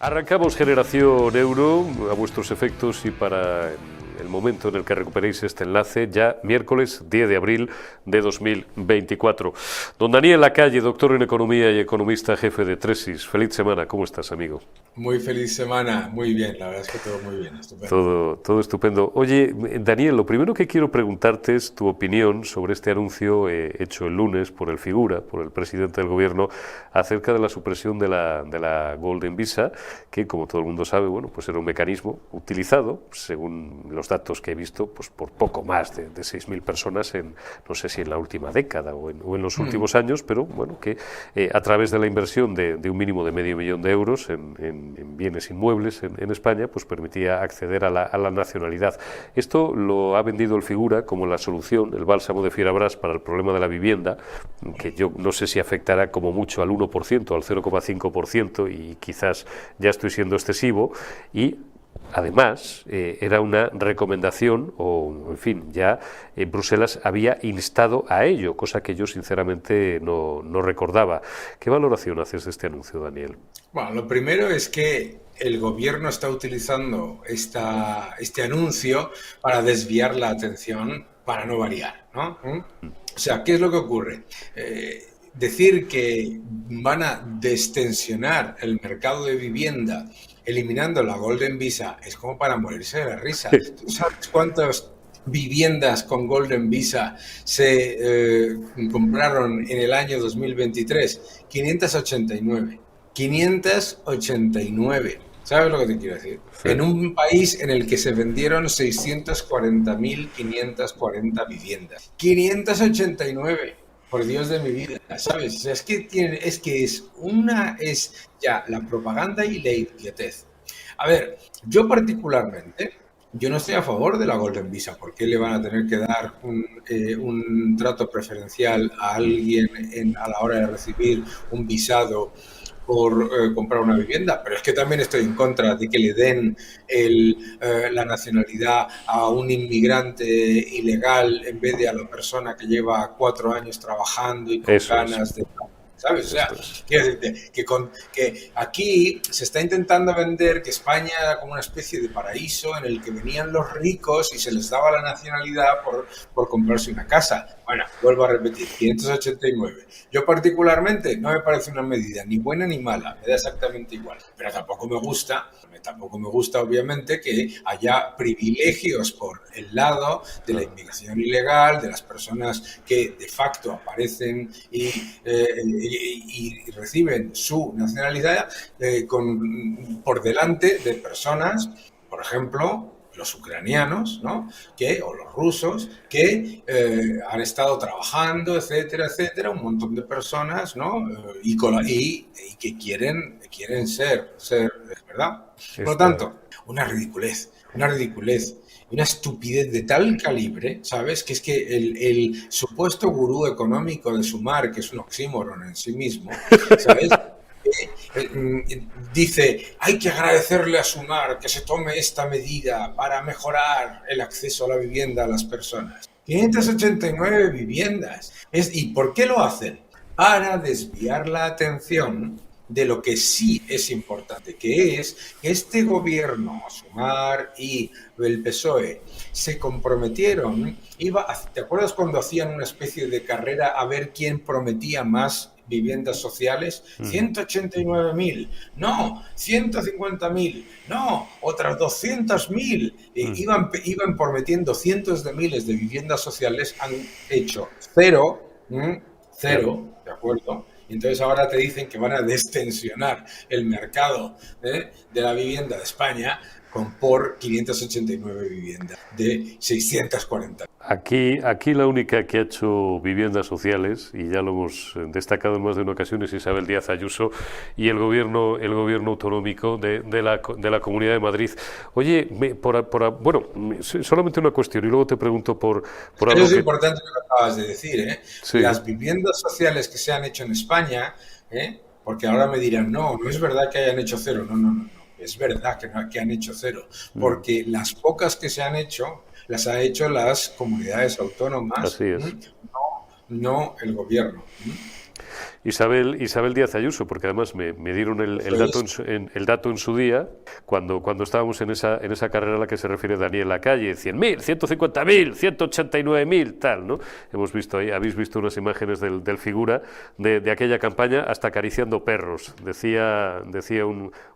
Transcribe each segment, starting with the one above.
Arrancamos Generación Euro a vuestros efectos y para el momento en el que recuperéis este enlace, ya miércoles 10 de abril de 2024. Don Daniel Lacalle, doctor en Economía y economista jefe de Tresis. Feliz semana, ¿cómo estás, amigo? Muy feliz semana, muy bien, la verdad es que todo muy bien, estupendo. Todo estupendo. Oye, Daniel, lo primero que quiero preguntarte es tu opinión sobre este anuncio hecho el lunes por el figura, por el presidente del gobierno, acerca de la supresión de la Golden Visa, que como todo el mundo sabe, bueno, pues era un mecanismo utilizado, según los datos que he visto, pues por poco más de 6.000 personas en, no sé si en la última década o en los últimos años, pero bueno, que a través de la inversión de un mínimo de €500.000 en bienes inmuebles en España, pues permitía acceder a la nacionalidad. Esto lo ha vendido el figura como la solución, el bálsamo de Fierabras para el problema de la vivienda, que yo no sé si afectará como mucho al 1%, al 0,5%, y quizás ya estoy siendo excesivo, y además, era una recomendación, o en fin, ya Bruselas había instado a ello, cosa que yo sinceramente no recordaba. ¿Qué valoración haces de este anuncio, Daniel? Bueno, lo primero es que el gobierno está utilizando este anuncio para desviar la atención, para no variar, ¿no? O sea, ¿qué es lo que ocurre? Decir que van a destensionar el mercado de vivienda eliminando la Golden Visa es como para morirse de la risa. ¿Tú sabes cuántas viviendas con Golden Visa se compraron en el año 2023? 589. 589. ¿Sabes lo que te quiero decir? Sí. En un país en el que se vendieron 640.540 viviendas. 589. Por Dios de mi vida, ¿sabes? O sea, es ya la propaganda y la idiotez. A ver, yo particularmente, yo no estoy a favor de la Golden Visa. ¿Por qué le van a tener que dar un trato preferencial a alguien a la hora de recibir un visado por comprar una vivienda? Pero es que también estoy en contra de que le den la nacionalidad a un inmigrante ilegal en vez de a la persona que lleva 4 años trabajando y con Eso es. ganas de... ¿Sabes? O sea, Esto es. quiero decirte que aquí se está intentando vender que España era como una especie de paraíso en el que venían los ricos y se les daba la nacionalidad por comprarse una casa. Bueno, vuelvo a repetir, 589. Yo particularmente no me parece una medida ni buena ni mala, me da exactamente igual. Pero tampoco me gusta obviamente que haya privilegios por el lado de la inmigración ilegal, de las personas que de facto aparecen y reciben su nacionalidad por delante de personas, por ejemplo, los ucranianos, ¿no? O los rusos, que han estado trabajando, etcétera, etcétera, un montón de personas, ¿no? Y que quieren ser, ¿verdad? Por lo Esta, tanto, una ridiculez, una estupidez de tal calibre, ¿sabes? Que es que el supuesto gurú económico de Sumar, que es un oxímoron en sí mismo, ¿sabes? Dice, hay que agradecerle a Sumar que se tome esta medida para mejorar el acceso a la vivienda a las personas. 589 viviendas. ¿Y por qué lo hacen? Para desviar la atención de lo que sí es importante, que es que este gobierno, Sumar y el PSOE, se comprometieron. ¿Te acuerdas cuando hacían una especie de carrera a ver quién prometía más viviendas sociales? 189.000, no, 150.000, no, otras 200.000. Iban prometiendo cientos de miles de viviendas sociales, han hecho cero, cero, ¿de acuerdo? Y entonces ahora te dicen que van a destensionar el mercado de la vivienda de España por 589 viviendas de 640. Aquí la única que ha hecho viviendas sociales, y ya lo hemos destacado en más de una ocasión, es Isabel Díaz Ayuso y el gobierno autonómico de la Comunidad de Madrid. Oye, bueno, solamente una cuestión y luego te pregunto por Eso algo es que... importante lo que acabas de decir, ¿eh? Sí. Las viviendas sociales que se han hecho en España, porque ahora me dirán, no, no es verdad que hayan hecho cero. No, no, no, no. Es verdad que han hecho cero, porque las pocas que se han hecho las ha hecho las comunidades Así autónomas, es. no el gobierno. Isabel Díaz Ayuso, porque además me dieron el dato en su día, cuando estábamos en esa carrera a la que se refiere Daniel Lacalle, 100.000, 150.000, 189.000, tal, ¿no? Hemos visto ahí, habéis visto unas imágenes del figura de aquella campaña, hasta acariciando perros. Decía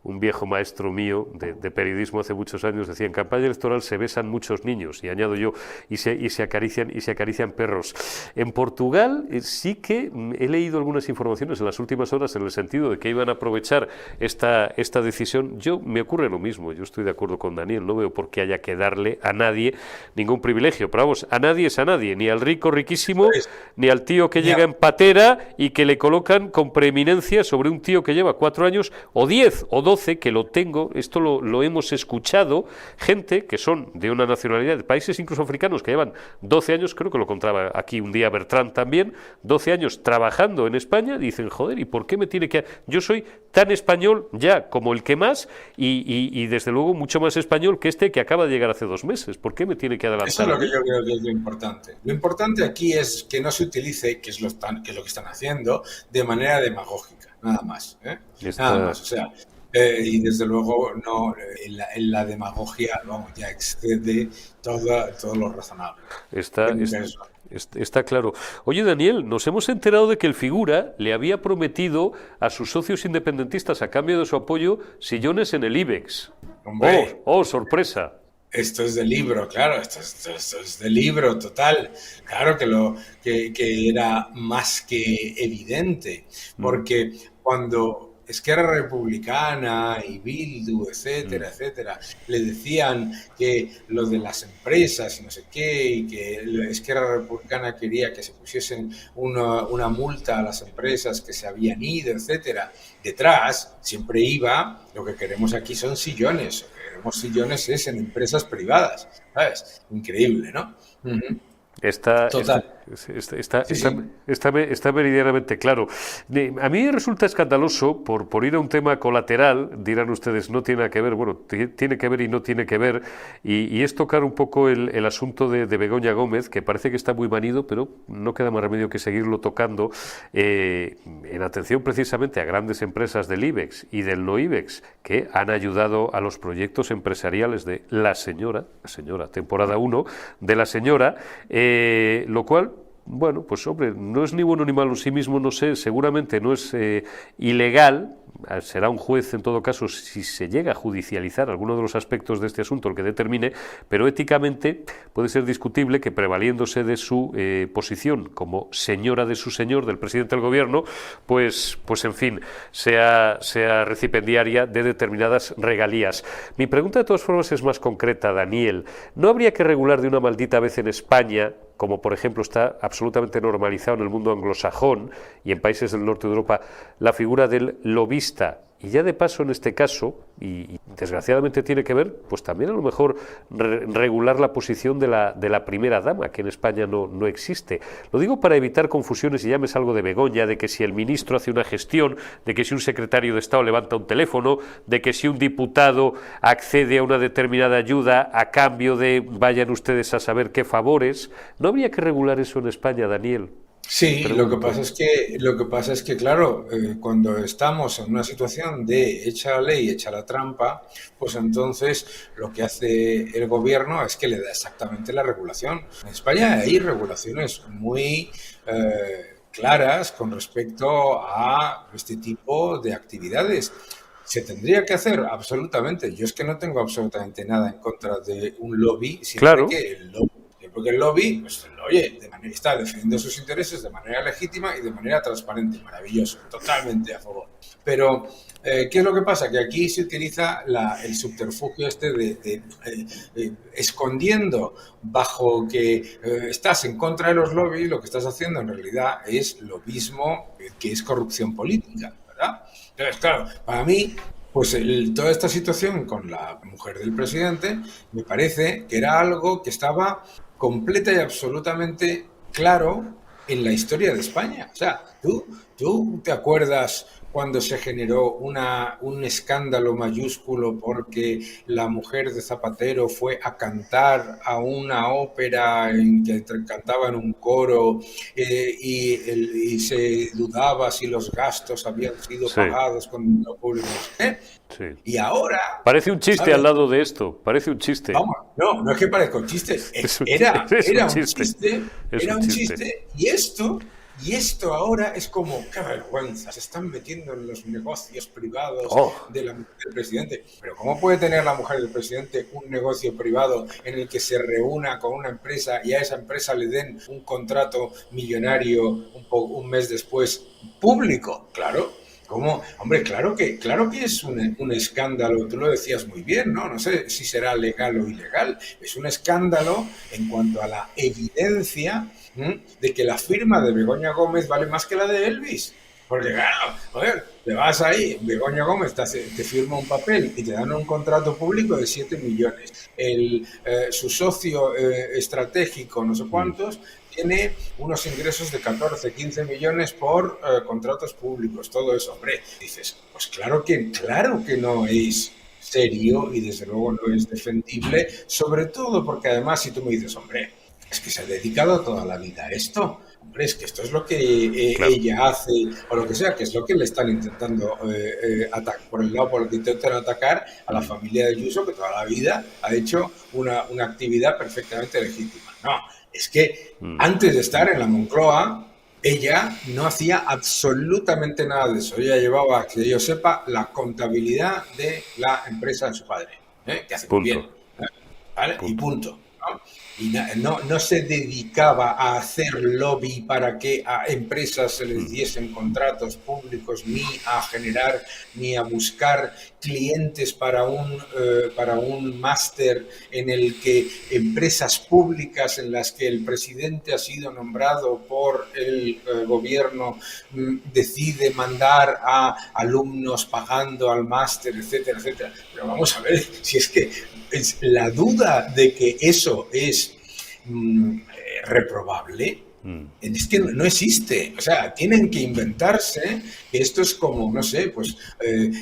un viejo maestro mío de periodismo hace muchos años, decía, en campaña electoral se besan muchos niños, y añado yo, y se acarician perros. En Portugal sí que he leído algunas informaciones en las últimas horas en el sentido de que iban a aprovechar esta decisión. Yo me ocurre lo mismo, yo estoy de acuerdo con Daniel, no veo por qué haya que darle a nadie ningún privilegio, pero vamos, a nadie es a nadie, ni al rico riquísimo, ni al tío que llega en patera y que le colocan con preeminencia sobre un tío que lleva 4 años, o 10 o 12, que lo tengo, esto lo hemos escuchado, gente que son de una nacionalidad, de países incluso africanos, que llevan 12 años, creo que lo contaba aquí un día Bertrand también, 12 años trabajando en España, dicen, joder, ¿y por qué me tiene que...? Yo soy tan español ya como el que más, y desde luego mucho más español que este que acaba de llegar hace 2 meses. ¿Por qué me tiene que adelantar? Eso es lo que yo creo que es lo importante. Lo importante aquí es que no se utilice, que es lo que están haciendo, de manera demagógica, nada más. Nada más, o sea... y desde luego no, en la demagogia, vamos, ya excede todo lo razonable. Está claro. Oye, Daniel, nos hemos enterado de que el figura le había prometido a sus socios independentistas, a cambio de su apoyo, sillones en el IBEX. Hombre, ¡Oh, sorpresa! Esto es de libro, claro, esto es de libro total. Claro que era más que evidente, porque cuando Esquerra Republicana y Bildu, etcétera, etcétera, le decían que lo de las empresas y no sé qué, y que la Esquerra Republicana quería que se pusiesen una multa a las empresas que se habían ido, etcétera, detrás siempre iba, lo que queremos aquí son sillones, lo que queremos sillones es en empresas privadas, ¿sabes? Increíble, ¿no? Uh-huh. Total. Está meridianamente claro. A mí me resulta escandaloso, por ir a un tema colateral, dirán ustedes, no tiene nada que ver, bueno, tiene que ver y no tiene que ver, y es tocar un poco el asunto de Begoña Gómez, que parece que está muy manido, pero no queda más remedio que seguirlo tocando, en atención precisamente a grandes empresas del IBEX y del no IBEX, que han ayudado a los proyectos empresariales de la señora, temporada 1, de la señora, lo cual, bueno, pues hombre, no es ni bueno ni malo en sí mismo, no sé, seguramente no es ilegal, será un juez en todo caso si se llega a judicializar alguno de los aspectos de este asunto el que determine, pero éticamente puede ser discutible que, prevaliéndose de su posición como señora de su señor, del presidente del gobierno, pues en fin, sea recipendiaria de determinadas regalías. Mi pregunta de todas formas es más concreta, Daniel. ¿No habría que regular de una maldita vez en España, como por ejemplo está absolutamente normalizado en el mundo anglosajón y en países del norte de Europa, la figura del lobista? Y ya de paso, en este caso, y desgraciadamente tiene que ver, pues también a lo mejor regular la posición de la primera dama, que en España no existe. Lo digo para evitar confusiones, y ya me salgo de Begoña, de que si el ministro hace una gestión, de que si un secretario de Estado levanta un teléfono, de que si un diputado accede a una determinada ayuda a cambio de, vayan ustedes a saber qué favores. ¿No habría que regular eso en España, Daniel? Sí, lo que pasa es que claro, cuando estamos en una situación de echa la ley, echa la trampa, pues entonces lo que hace el gobierno es que le da exactamente la regulación. En España hay regulaciones muy claras con respecto a este tipo de actividades. ¿Se tendría que hacer? Absolutamente. Yo es que no tengo absolutamente nada en contra de un lobby, Claro. Porque el lobby, pues, oye, está defendiendo sus intereses de manera legítima y de manera transparente. Maravilloso, totalmente a favor. Pero, ¿qué es lo que pasa? Que aquí se utiliza el subterfugio de escondiendo bajo que estás en contra de los lobbies, lo que estás haciendo en realidad es lo mismo que es corrupción política, ¿verdad? Entonces, claro, para mí, pues toda esta situación con la mujer del presidente me parece que era algo que estaba completa y absolutamente claro en la historia de España. O sea, tú ¿Tú te acuerdas cuando se generó un escándalo mayúsculo porque la mujer de Zapatero fue a cantar a una ópera en que cantaba en un coro y se dudaba si los gastos habían sido Sí, pagados con dinero público? sí. Y ahora, Parece un chiste al ¿sabes? lado de esto, parece un chiste. Vamos, no es que parezca un chiste, Es un era un chiste, chiste, es era un un chiste. chiste, y esto ahora es como, qué vergüenza, se están metiendo en los negocios privados Oh, de la mujer del presidente. Pero ¿cómo puede tener la mujer del presidente un negocio privado en el que se reúna con una empresa y a esa empresa le den un contrato millonario un mes después público? Claro. ¿Cómo? Hombre, claro que es un escándalo, tú lo decías muy bien, ¿no? No sé si será legal o ilegal. Es un escándalo en cuanto a la evidencia de que la firma de Begoña Gómez vale más que la de Elvis. Porque claro, joder, te vas ahí, Begoña Gómez te firma un papel y te dan un contrato público de 7 millones. Su socio estratégico, no sé cuántos, tiene unos ingresos de 14, 15 millones por contratos públicos, todo eso. Hombre, dices, pues claro que no es serio y desde luego no es defendible, sobre todo porque además si tú me dices, hombre, es que se ha dedicado toda la vida a esto. Hombre, es que esto es lo que claro. ella hace, o lo que sea, que es lo que le están intentando atacar, por el lado por el que intentan atacar a la familia de Ayuso, que toda la vida ha hecho una actividad perfectamente legítima. No, es que antes de estar en la Moncloa, ella no hacía absolutamente nada de eso. Ella llevaba, que yo sepa, la contabilidad de la empresa de su padre, que hace muy bien, Punto. ¿vale? Y Punto. punto, ¿no? Y no se dedicaba a hacer lobby para que a empresas se les diesen contratos públicos, ni a buscar clientes para un máster en el que empresas públicas en las que el presidente ha sido nombrado por el gobierno decide mandar a alumnos pagando al máster, etcétera, etcétera. Pero vamos a ver, si es que es la duda de que eso es reprobable, es que no existe. O sea, tienen que inventarse que esto es como, no sé, pues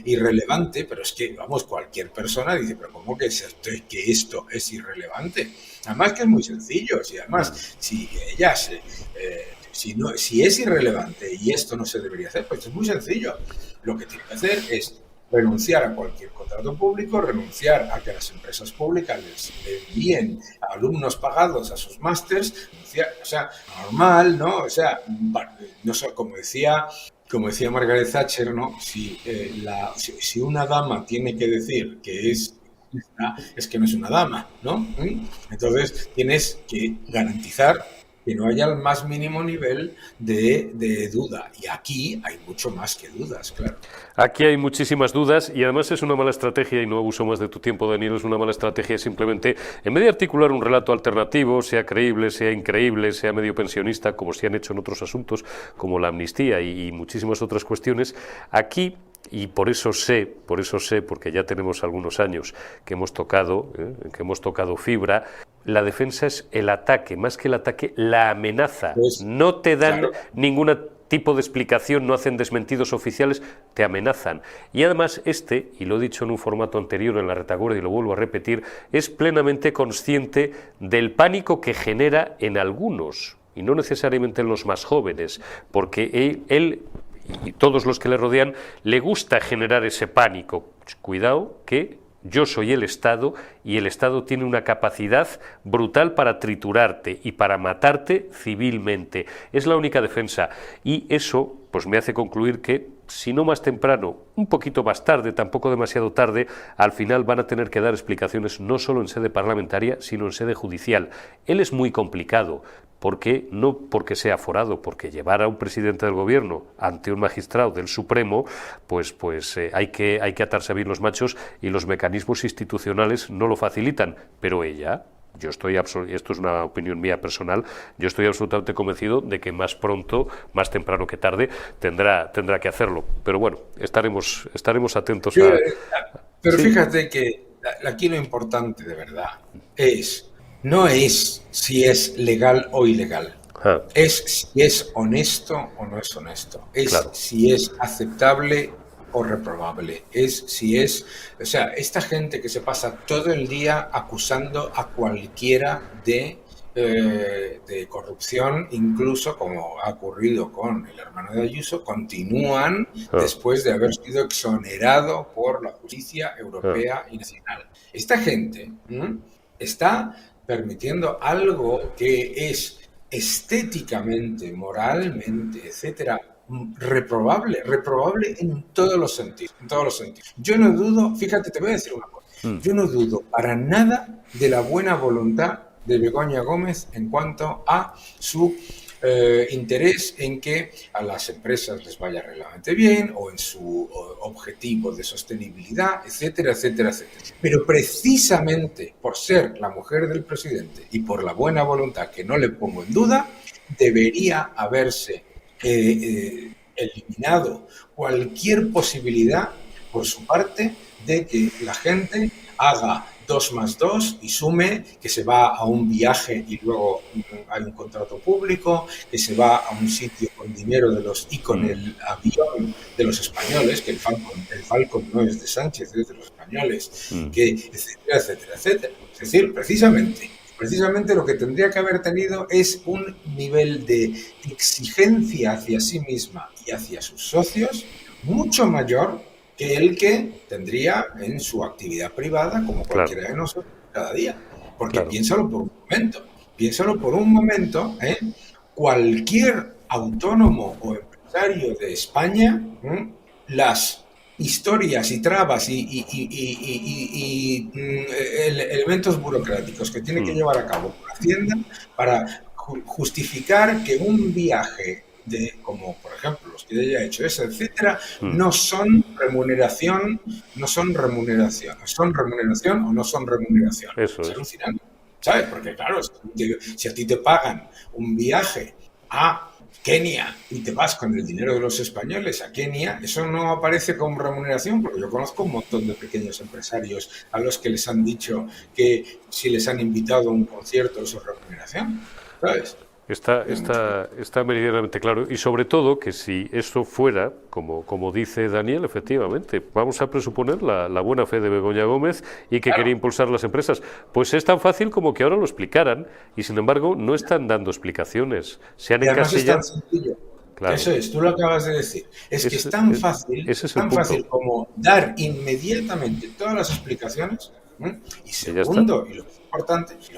irrelevante, pero es que, vamos, cualquier persona dice, pero ¿cómo que esto es irrelevante? Además que es muy sencillo, si además, si ella si es irrelevante y esto no se debería hacer, pues es muy sencillo. Lo que tiene que hacer es renunciar a cualquier contrato público, renunciar a que las empresas públicas les envíen a alumnos pagados a sus másters, o sea, normal, ¿no? O sea, no sé, como decía Margaret Thatcher, ¿no? Si una dama tiene que decir que es que no es una dama, ¿no? Entonces tienes que garantizar que no haya el más mínimo nivel de duda. Y aquí hay mucho más que dudas, claro. Aquí hay muchísimas dudas y además es una mala estrategia, y no abuso más de tu tiempo, Daniel, es una mala estrategia simplemente, en vez de articular un relato alternativo, sea creíble, sea increíble, sea medio pensionista, como se han hecho en otros asuntos, como la amnistía y muchísimas otras cuestiones, aquí, y por eso sé, porque ya tenemos algunos años que hemos tocado fibra, la defensa es el ataque, más que el ataque, la amenaza. Pues, No te dan claro. ningún tipo de explicación, no hacen desmentidos oficiales, te amenazan. Y además y lo he dicho en un formato anterior en la retaguardia y lo vuelvo a repetir, es plenamente consciente del pánico que genera en algunos, y no necesariamente en los más jóvenes, porque él y todos los que le rodean, le gusta generar ese pánico. Cuidado que yo soy el Estado y el Estado tiene una capacidad brutal para triturarte y para matarte civilmente. Es la única defensa. Y eso pues me hace concluir que, si no más temprano, un poquito más tarde, tampoco demasiado tarde, al final van a tener que dar explicaciones no solo en sede parlamentaria, sino en sede judicial. Él es muy complicado. No porque sea aforado, porque llevar a un presidente del gobierno ante un magistrado del Supremo, pues hay que atarse bien los machos y los mecanismos institucionales no lo facilitan. Pero ella, esto es una opinión mía personal, yo estoy absolutamente convencido de que más pronto, más temprano que tarde, tendrá que hacerlo. Pero bueno, estaremos atentos a... Pero ¿Sí? fíjate que aquí lo importante de verdad no es si es legal o ilegal. Es si es honesto o no es honesto. Es Claro. si es aceptable o reprobable. Es si es... O sea, esta gente que se pasa todo el día acusando a cualquiera de corrupción, incluso como ha ocurrido con el hermano de Ayuso, continúan después de haber sido exonerado por la justicia europea y nacional. Esta gente está permitiendo algo que es estéticamente, moralmente, etcétera, reprobable en todos los sentidos, en todos los sentidos. Yo no dudo, fíjate, te voy a decir una cosa, yo no dudo para nada de la buena voluntad de Begoña Gómez en cuanto a su interés en que a las empresas les vaya relativamente bien o en su objetivo de sostenibilidad, etcétera, etcétera, etcétera. Pero precisamente por ser la mujer del presidente y por la buena voluntad que no le pongo en duda, debería haberse eliminado cualquier posibilidad por su parte de que la gente haga 2 más 2 y sume, que se va a un viaje y luego hay un contrato público, que se va a un sitio con dinero de los y con el avión de los españoles, que el Falcon no es de Sánchez, es de los españoles, que etcétera, etcétera, etcétera. Es decir, precisamente lo que tendría que haber tenido es un nivel de exigencia hacia sí misma y hacia sus socios mucho mayor que el que tendría en su actividad privada, como cualquiera de nosotros, cada día. Porque piénsalo por un momento, cualquier autónomo o empresario de España, las historias y trabas y elementos burocráticos que tiene que llevar a cabo Hacienda para justificar que un viaje como por ejemplo los que ella ha hecho eso, etcétera, no son remuneración o no son remuneración. Eso es alucinante, ¿sabes? Porque claro, si a ti te pagan un viaje a Kenia y te vas con el dinero de los españoles a Kenia, eso no aparece como remuneración, porque yo conozco un montón de pequeños empresarios a los que les han dicho que si les han invitado a un concierto eso es remuneración, ¿sabes? Está meridianamente claro, y sobre todo que si eso fuera, como dice Daniel, efectivamente, vamos a presuponer la buena fe de Begoña Gómez y que quería impulsar las empresas, pues es tan fácil como que ahora lo explicaran, y sin embargo no están dando explicaciones, se han encasillado. Es tan sencillo. Claro. Eso es, tú lo acabas de decir. Que es tan fácil como dar inmediatamente todas las explicaciones. Y segundo, y lo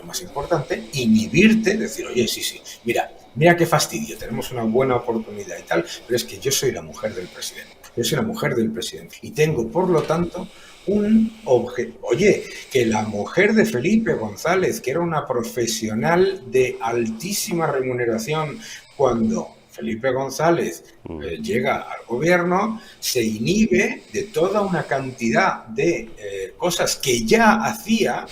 más importante, inhibirte, decir, oye, sí, mira qué fastidio, tenemos una buena oportunidad y tal, pero es que yo soy la mujer del presidente, y tengo, por lo tanto, un objetivo. Oye, que la mujer de Felipe González, que era una profesional de altísima remuneración, cuando Felipe González llega al gobierno, se inhibe de toda una cantidad de cosas que ya hacía,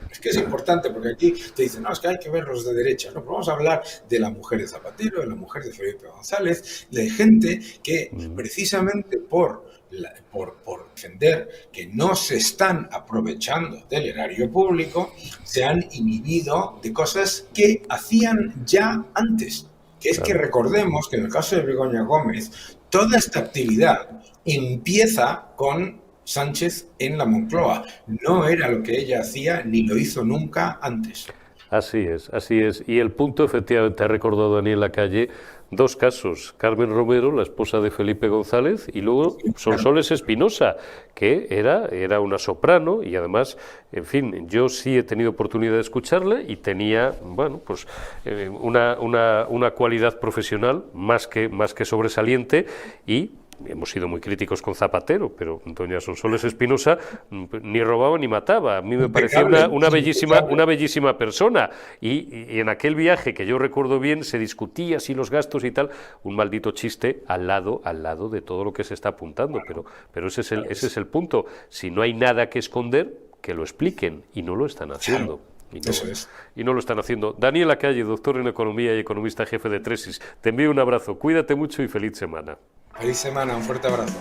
Es que es importante, porque aquí te dicen, no, es que hay que ver los de derecha. No, pero vamos a hablar de la mujer de Zapatero, de la mujer de Felipe González, de gente que precisamente por defender que no se están aprovechando del erario público, se han inhibido de cosas que hacían ya antes. Que es que recordemos que en el caso de Begoña Gómez, toda esta actividad empieza con Sánchez en la Moncloa. No era lo que ella hacía ni lo hizo nunca antes. Así es. Y el punto, efectivamente, ha recordado Daniel Lacalle, 2 casos. Carmen Romero, la esposa de Felipe González, y luego Sonsoles Espinosa, que era una soprano y además, en fin, yo sí he tenido oportunidad de escucharla y tenía, bueno, pues una cualidad profesional más que sobresaliente, y hemos sido muy críticos con Zapatero, pero doña Sonsoles Espinosa ni robaba ni mataba. A mí me parecía una bellísima persona, y en aquel viaje, que yo recuerdo bien, se discutía si los gastos y tal, un maldito chiste al lado de todo lo que se está apuntando, pero ese es el punto. Si no hay nada que esconder, que lo expliquen, y no lo están haciendo. Y no lo están haciendo. Daniel Lacalle, doctor en Economía y economista jefe de Tresis, te envío un abrazo, cuídate mucho y feliz semana. Feliz semana, un fuerte abrazo.